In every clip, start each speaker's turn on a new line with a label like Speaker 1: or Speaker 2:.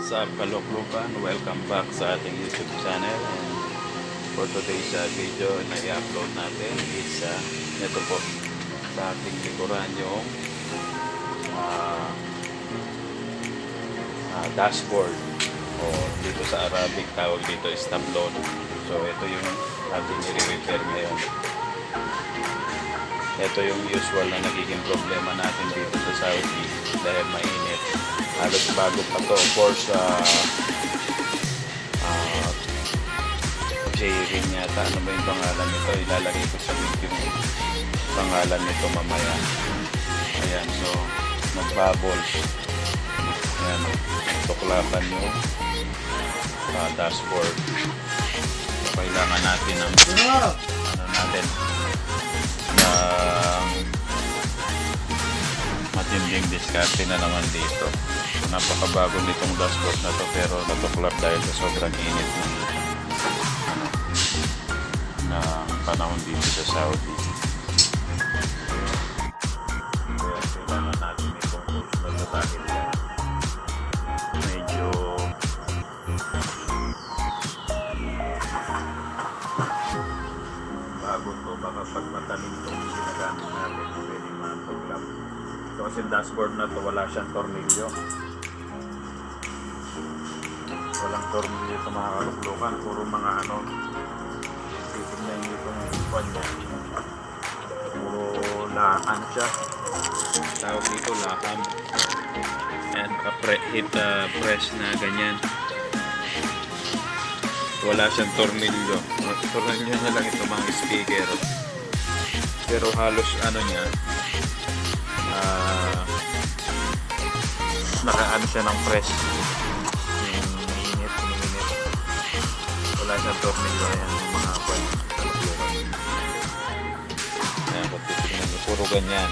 Speaker 1: Sa Kaloklukan, welcome back sa ating YouTube channel. And for today's video na i-upload natin is ito po sa ating likuran yung dashboard, o dito sa Arabic tawag dito is tablon. So ito yung ating i-repair ngayon. Ito yung usual na nagiging problema natin dito sa Saudi dahil mainit. Halos bago pa to, of course, J-Ring yata. Ano ba yung pangalan nito? Ilalagay ko sa link yung pangalan nito mamaya. Ayan, so mag-bubbles. Ayan, tuklapan yung dashboard. So, kailangan natin ng matinding diskarte na naman dito. So, napakabago nitong dashboard na to, pero natuklap dahil sa sobrang init na panahon dito sa Saudi. Kaya kailangan natin itong tools na ito dahil medyo bago to. Baka pag matalim itong ginagamit natin, pwede matuklap. So kasi dashboard na to, wala siyang tornilyo. Walang tornilyo ito, mga kaluklukan. Puro mga titignan nyo itong ikon niya. Puro lakan siya. Tawag dito lakan. And hit press na ganyan. Wala siyang tornilyo. Tornilyo niya lang ito, mga speaker. Pero halos niya, nakaano siya ng press. Minit. Wala siyang tornilyo. Ayan yung mga kaluklukan. Ayan, kung titignan nyo, puro ganyan.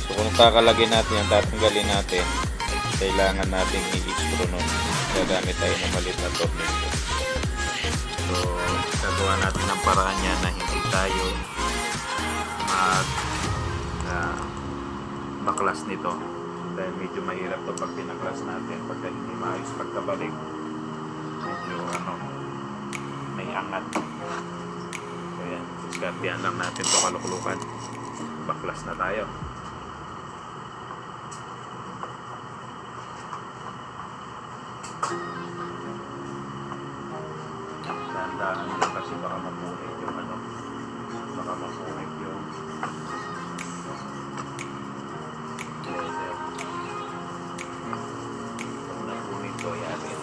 Speaker 1: So kung kakalagay natin yan, tatanggalin natin, kailangan natin i-screw nun. Gagamit tayo ng maliit na tornilyo. So gagawa natin ang paraan niya na hindi tayo baklas nito, dahil medyo mahirap to pag pinaklas natin, pagka hindi maayos pagkabalik, medyo may angat. So yan, diskartehan lang natin to, kaluklukan. Baklas na tayo. Dahan-dahan nyo kasi baka mapunit yung baka mapunit yung laser. Pag napunit to, yarin.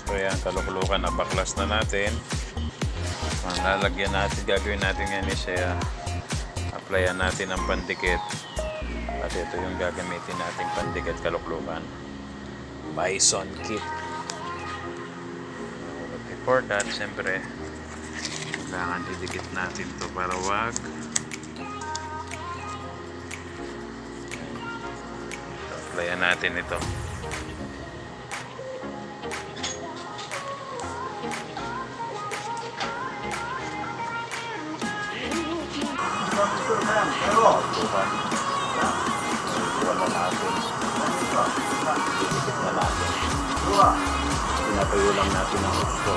Speaker 1: So yan, kaluklukan, napaklas na natin. Ang lalagyan natin, gagawin natin ngayon is applyan natin ang pandikit. At ito yung gagamitin natin pandikit, kaluklukan. Bison kit. But before that, siyempre kailangan didikit natin to para wag applyan natin ito. Wala natin. Dikit na natin. Pinatuyo lang natin ang gusto.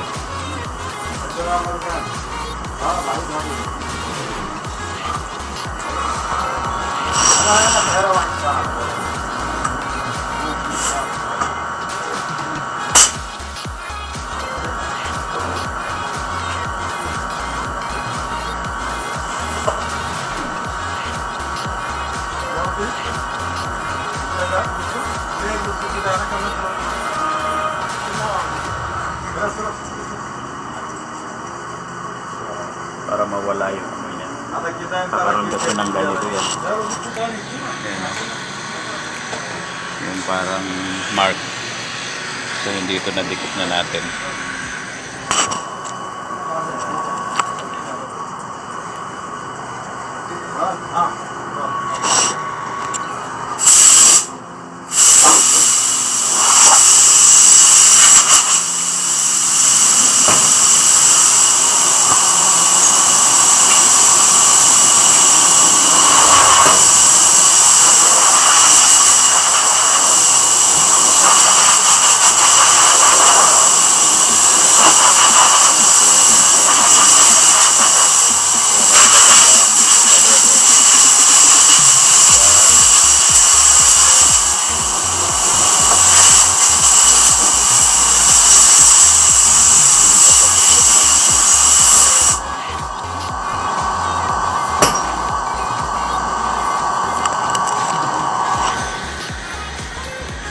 Speaker 2: para mawala yung ano niya. Nakaroon kasi ng ganito yan. Ayan, yung parang mark. So hindi ito nadikit na natin.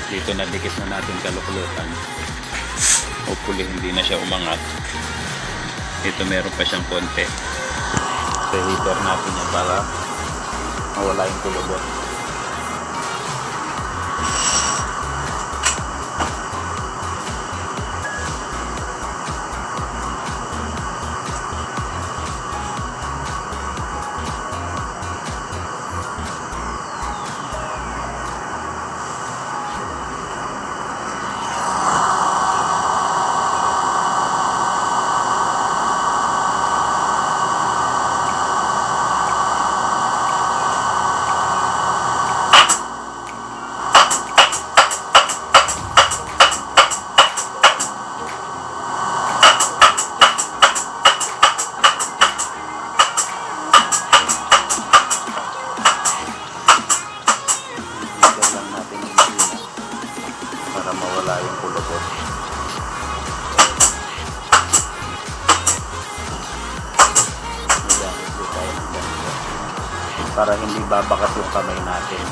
Speaker 2: Dito nadikit na natin kalukulutan. Hopefully hindi na siya umangat. Ito meron pa siyang konti. So heater natin yan para mawala yung kulubot. Para mawala yung kulubot. Magamit po tayo ng ganito para hindi babakat yung kamay natin,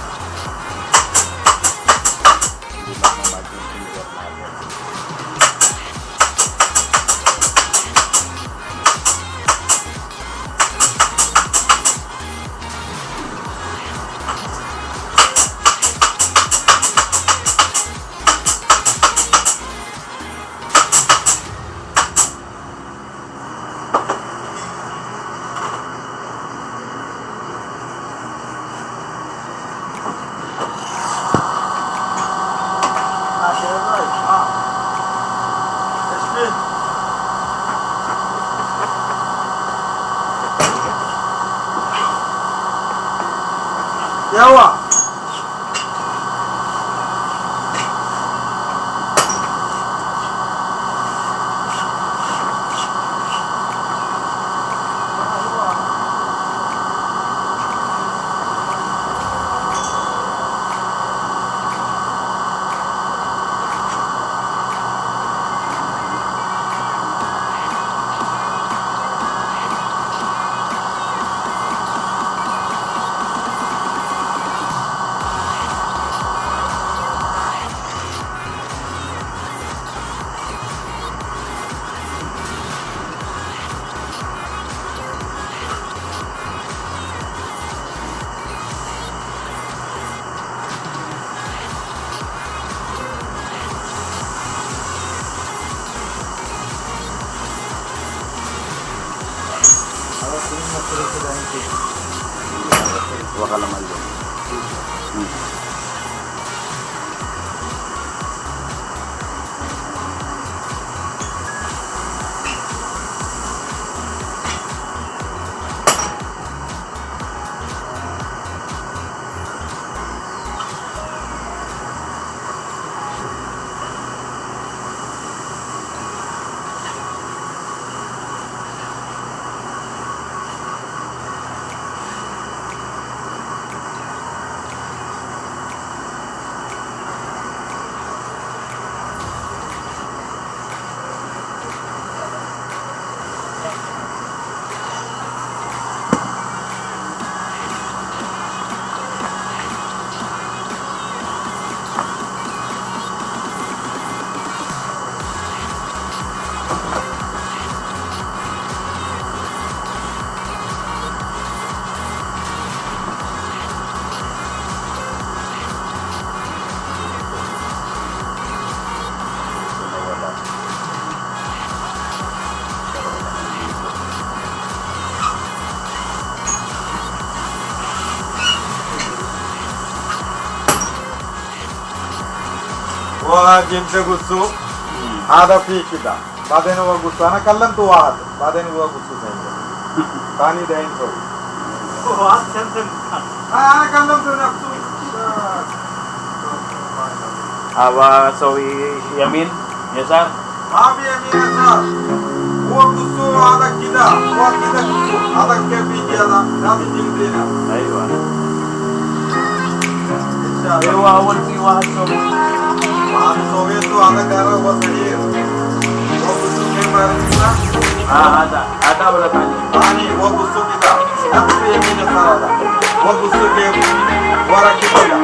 Speaker 2: hindi mamamad yung finger natin.
Speaker 3: Yawa.
Speaker 2: Huwag ka laman doon.
Speaker 3: جيب ده قصو هذا في كده بعدين هو قصو انا كلمت واحد بعدين هو قصو ثاني دين سو انا كلمت نفسه
Speaker 2: So Yamin, Yasar?
Speaker 3: ما في يمين يسار هو قصو هذا كده هو كده قصو هذا كيف يجي هذا لازم يجينا
Speaker 2: أيوة.
Speaker 3: ان شاء الله
Speaker 2: أيوة أول في واحد سوي.
Speaker 3: وهذا سويت هذا كان هو صغير هو قصو كيف يعرفنا
Speaker 2: هذا ولا ثاني؟
Speaker 3: ثاني هو قصو كده نفس يمين يسار هذا هو قصو كيف ورا كده